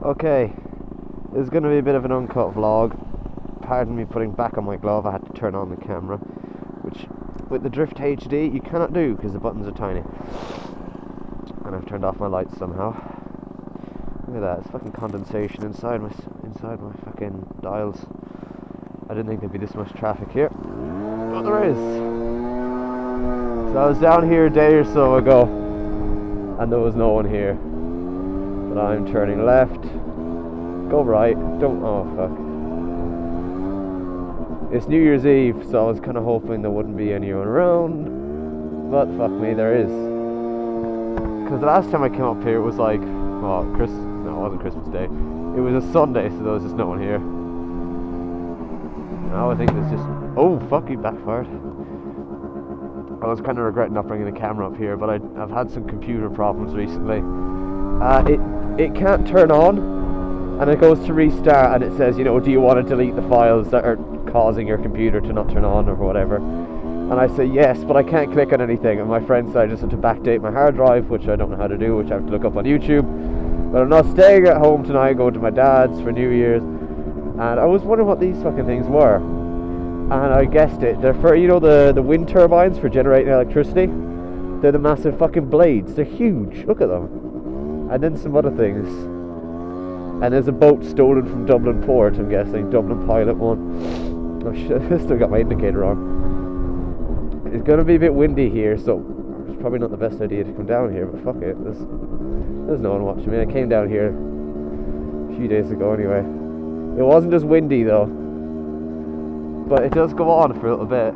Okay, this is going to be a bit of an uncut vlog. Pardon me putting back on my glove, I had to turn on the camera, which with the Drift HD you cannot do because the buttons are tiny. And I've turned off my lights somehow. Look at that, it's fucking condensation inside my fucking dials. I didn't think there'd be this much traffic here, but there is. So I was down here a day or so ago and there was no one here. But I'm turning left, go right, oh fuck. It's New Year's Eve, so I was kind of hoping there wouldn't be anyone around, but fuck me, there is. Because the last time I came up here it was like, well, no, it wasn't Christmas Day. It was a Sunday, so there was just no one here. Now I think there's just, oh fuck, he backfired. I was kind of regretting not bringing the camera up here, but I've had some computer problems recently. It can't turn on, and it goes to restart, and it says, you know, do you want to delete the files that are causing your computer to not turn on or whatever? And I say yes, but I can't click on anything. And my friend said I just have to backdate my hard drive, which I don't know how to do, which I have to look up on YouTube. But I'm not staying at home tonight, going to my dad's for New Year's, and I was wondering what these fucking things were. And I guessed it. They're for, you know, the wind turbines for generating electricity. They're the massive fucking blades. They're huge. Look at them. And then some other things. And there's a boat stolen from Dublin Port, I'm guessing. Dublin Pilot 1. Oh shit, I still got my indicator on. It's going to be a bit windy here, so it's probably not the best idea to come down here, but fuck it. There's no one watching me. I came down here a few days ago anyway. It wasn't as windy though. But it does go on for a little bit.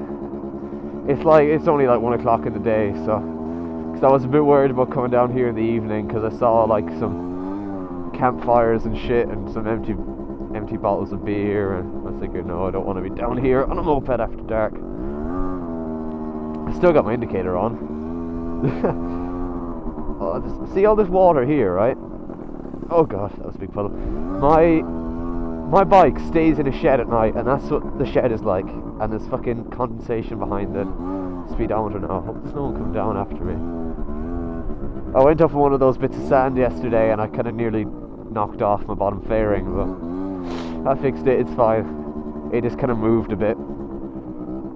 It's only like 1 o'clock in the day, so because I was a bit worried about coming down here in the evening because I saw like some campfires and shit and some empty bottles of beer, and I was thinking, no, I don't want to be down here on a moped after dark. I still got my indicator on. See all this water here, right? Oh god, that was a big puddle. My bike stays in a shed at night, and that's what the shed is like. And there's fucking condensation behind the speedometer now. I hope there's no one coming down after me. I went up on one of those bits of sand yesterday, and I kind of nearly knocked off my bottom fairing, but I fixed it. It's fine. It just kind of moved a bit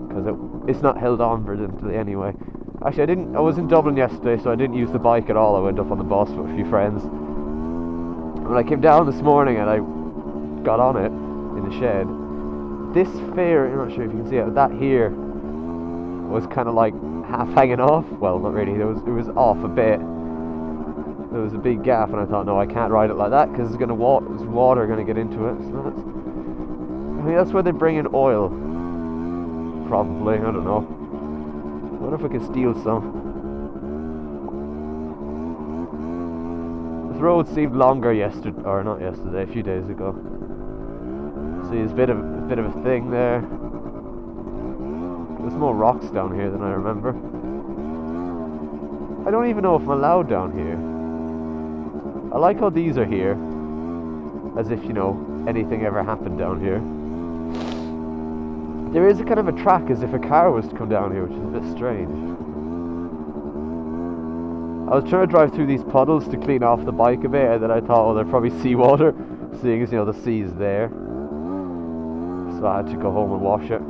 because it's not held on vertically anyway. Actually, I was in Dublin yesterday, so I didn't use the bike at all. I went up on the bus with a few friends. When I came down this morning, and I got on it in the shed, this fair, I'm not sure if you can see it, that here was kind of like half hanging off. Well, not really, it was off a bit. There was a big gap, and I thought, no, I can't ride it like that because there's water going to get into it. So I think that's where they bring in oil, probably. I don't know. I wonder if we can steal some. This road seemed longer a few days ago. See, there's a bit of a thing there. There's more rocks down here than I remember. I don't even know if I'm allowed down here. I like how these are here, as if, you know, anything ever happened down here. There is a kind of a track as if a car was to come down here, which is a bit strange. I was trying to drive through these puddles to clean off the bike a bit, and then I thought, oh, they're probably seawater, seeing as, you know, the sea is there. So I had to go home and wash it.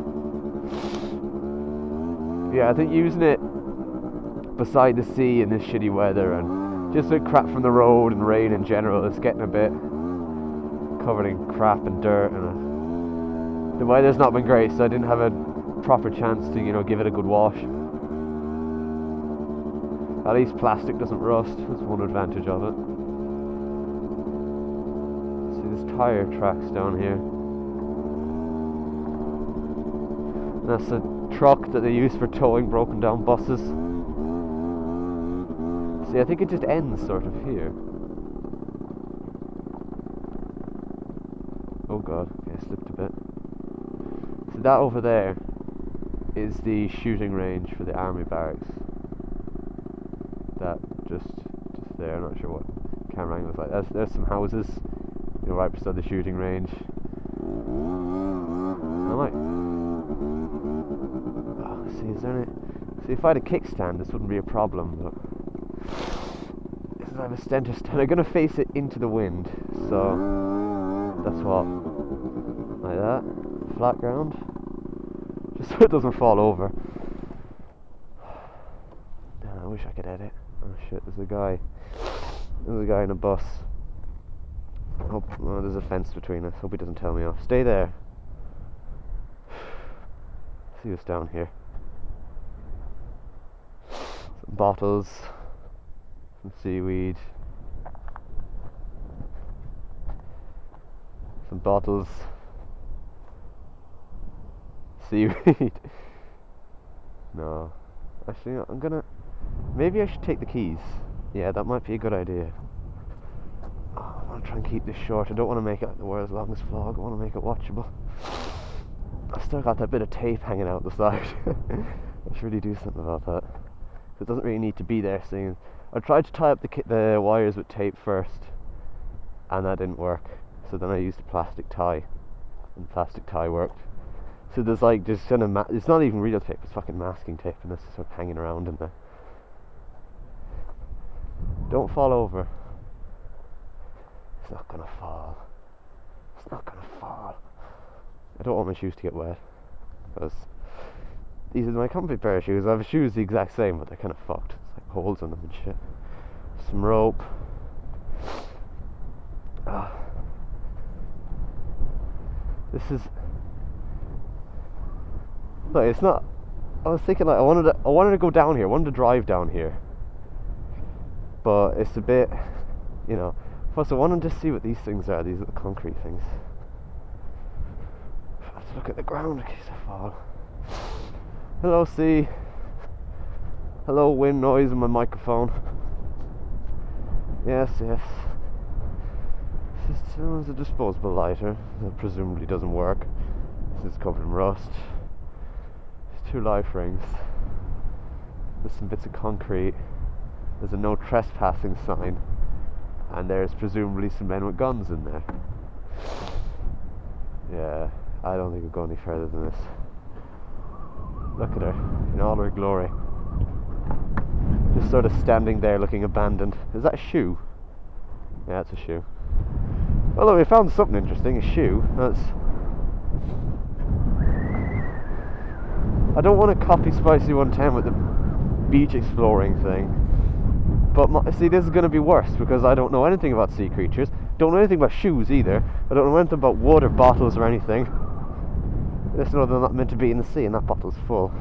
Yeah, I think using it beside the sea in this shitty weather and just the crap from the road and rain in general, it's getting a bit covered in crap and dirt, and the weather's not been great, so I didn't have a proper chance to, you know, give it a good wash. At least plastic doesn't rust. That's one advantage of it. See, there's tire tracks down here. And that's a truck that they use for towing broken down buses. See, I think it just ends sort of here. Oh god, okay, I slipped a bit. So that over there is the shooting range for the army barracks. That just there, I'm not sure what camera angle is like. There's some houses, you know, right beside the shooting range. See, is there any? See, if I had a kickstand, this wouldn't be a problem, but because I have a center stand. I'm going to face it into the wind, so that's what, like that, flat ground, just so it doesn't fall over. I wish I could edit. Oh shit, there's a guy in a bus. Oh, there's a fence between us. Hope he doesn't tell me off. Stay there. See what's down here. Some bottles, some seaweed, some bottles, seaweed. No, actually, I'm gonna. Maybe I should take the keys. Yeah, that might be a good idea. Oh, I want to try and keep this short. I don't want to make it like the world's longest vlog. I want to make it watchable. I've still got that bit of tape hanging out the side. I should really do something about that. It doesn't really need to be there. Seeing, I tried to tie up the wires with tape first, and that didn't work. So then I used a plastic tie, and the plastic tie worked. So there's like just kind of it's not even real tape. It's fucking masking tape, and it's sort of hanging around in there. Don't fall over. It's not gonna fall. It's not gonna fall. I don't want my shoes to get wet, because these are my comfy pair of shoes. I have shoes the exact same, but they're kind of fucked. It's like holes in them and shit. Some rope. This is. No, it's not. I was thinking like I wanted to go down here. I wanted to drive down here, but it's a bit, you know. Plus, I wanted to see what these things are. These little concrete things. I have to look at the ground in case I fall. Hello, sea. Hello, wind noise in my microphone. Yes, yes. This is a disposable lighter that presumably doesn't work. This is covered in rust. There's 2 life rings. There's some bits of concrete. There's a no trespassing sign. And there's presumably some men with guns in there. Yeah, I don't think we'll go any further than this. Look at her, in all her glory. Just sort of standing there looking abandoned. Is that a shoe? Yeah, it's a shoe. Although we found something interesting, a shoe. That's... I don't want to copy Spicy 110 with the beach exploring thing. But see, this is going to be worse, because I don't know anything about sea creatures. Don't know anything about shoes either. I don't know anything about water bottles or anything. I just know they're not meant to be in the sea, and that bottle's full.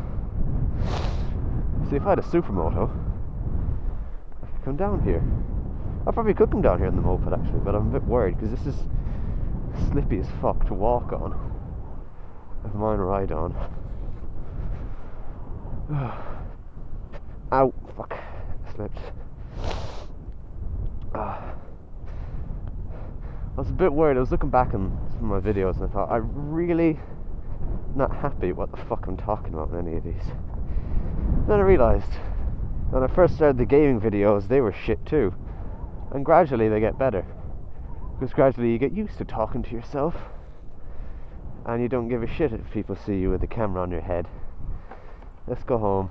See, if I had a supermoto, I could come down here. I probably could come down here in the moped actually, but I'm a bit worried because this is slippy as fuck to walk on. Never mind ride on. Ow, fuck, slipped. I was a bit worried. I was looking back on some of my videos and I thought, I'm really not happy what the fuck I'm talking about in any of these. Then I realised, when I first started the gaming videos, they were shit too. And gradually they get better. Because gradually you get used to talking to yourself. And you don't give a shit if people see you with the camera on your head. Let's go home.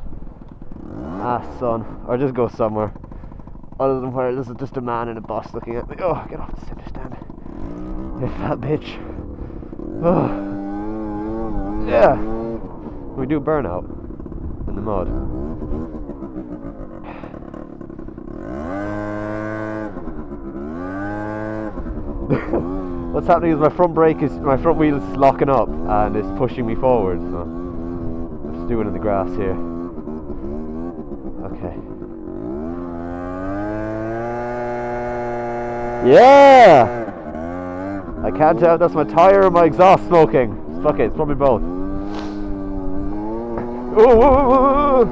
Ah, son. Or just go somewhere other than where there's just a man in a bus looking at me. Oh, get off the center stand. You fat bitch. Oh. Yeah. We do burnout in the mud. What's happening is my front wheel is locking up and it's pushing me forward. So I'm just doing it in the grass here. Okay. Yeah! I can't tell if that's my tyre or my exhaust smoking. Fuck it, it's probably both. Ooh.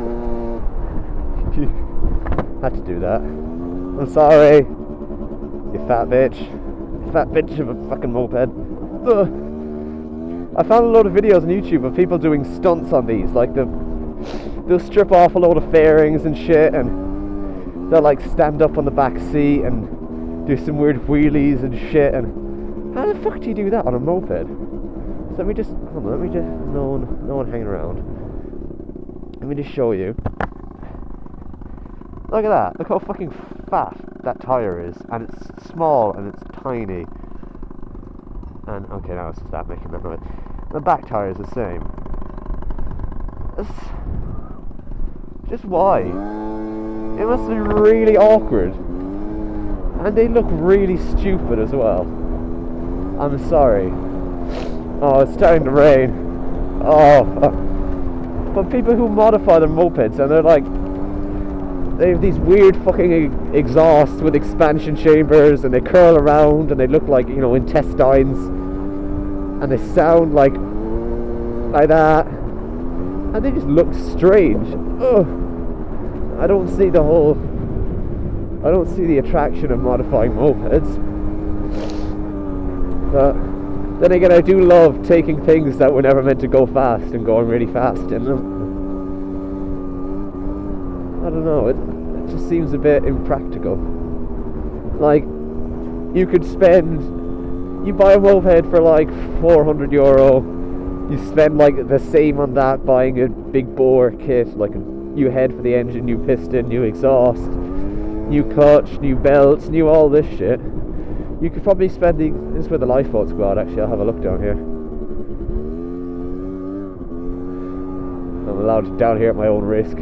Had to do that. I'm sorry, you fat bitch. You fat bitch of a fucking moped. Ugh. I found a load of videos on YouTube of people doing stunts on these. Like they'll strip off a load of fairings and shit, and they'll like stand up on the back seat and do some weird wheelies and shit. And how the fuck do you do that on a moped? So let me just no one hanging around. Let me just show you. Look at that. Look how fucking fat that tyre is. And it's small and it's tiny. And, okay, now it's stop making that noise. The back tyre is the same. It's just why? It must be really awkward. And they look really stupid as well. I'm sorry. Oh, it's starting to rain. Oh, fuck. But people who modify their mopeds and they're like, they have these weird fucking exhausts with expansion chambers and they curl around and they look like, you know, intestines. And they sound like that. And they just look strange. Ugh. I don't see the attraction of modifying mopeds. But then again, I do love taking things that were never meant to go fast and going really fast in them. I don't know, it just seems a bit impractical. Like, you buy a moped for like €400, you spend like the same on that buying a big bore kit, like a new head for the engine, new piston, new exhaust, new clutch, new belts, new all this shit. You could probably spend this is where the lifeboats go out, actually. I'll have a look down here. I'm allowed down here at my own risk.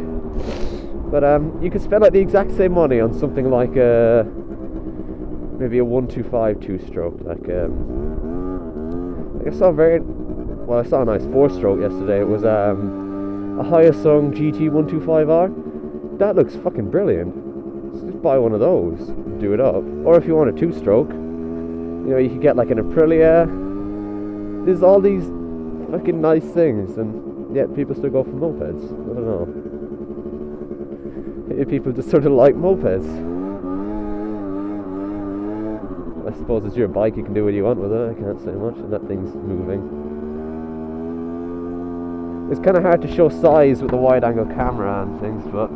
But you could spend like the exact same money on something like maybe a 125 two-stroke. Like I saw I saw a nice 4-stroke yesterday. It was a Hyosung GT 125R. That looks fucking brilliant. Just buy one of those, do it up. Or if you want a 2-stroke, you know, you could get like an Aprilia. There's all these fucking nice things, and yet people still go for mopeds. I don't know. Maybe people just sort of like mopeds. I suppose it's your bike, you can do what you want with it. I can't say much, and that thing's moving. It's kind of hard to show size with the wide-angle camera and things, but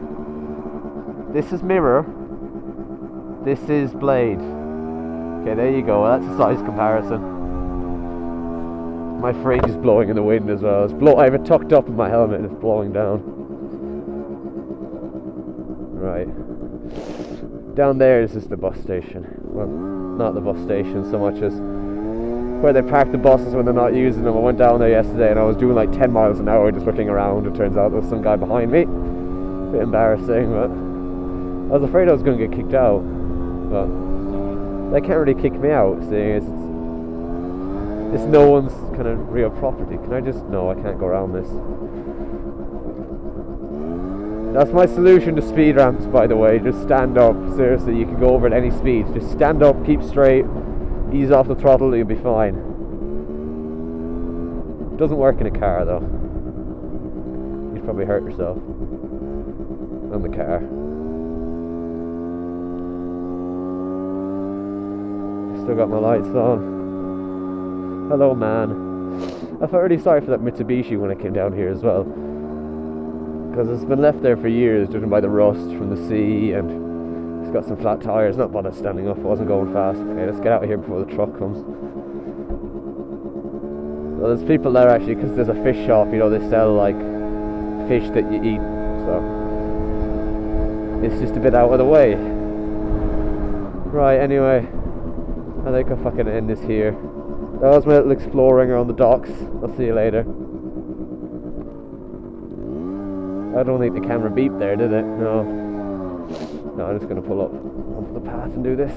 this is mirror. This is blade. Okay, there you go. That's a size comparison. My fringe is blowing in the wind as well. I have it tucked up in my helmet and it's blowing down. Right. Down there is just the bus station. Well, not the bus station so much as where they park the buses when they're not using them. I went down there yesterday and I was doing like 10 miles an hour just looking around. It turns out there was some guy behind me. A bit embarrassing, but I was afraid I was going to get kicked out. But they can't really kick me out, seeing it's no one's kind of real property. Can I just... No, I can't go around this. That's my solution to speed ramps, by the way. Just stand up. Seriously, you can go over at any speed. Just stand up, keep straight, ease off the throttle, you'll be fine. Doesn't work in a car, though. You'd probably hurt yourself on the car. Still got my lights on. Hello, man. I felt really sorry for that Mitsubishi when I came down here as well, because it's been left there for years, driven by the rust from the sea, and it's got some flat tires. Not bothered standing up. I wasn't going fast. Okay, let's get out of here before the truck comes. Well, there's people there actually, because there's a fish shop. You know, they sell like fish that you eat, so it's just a bit out of the way. Right. Anyway, I think I'll fucking end this here. That was my little exploring around the docks. I'll see you later. I don't think the camera beeped there, did it? No. No, I'm just going to pull up onto the path and do this.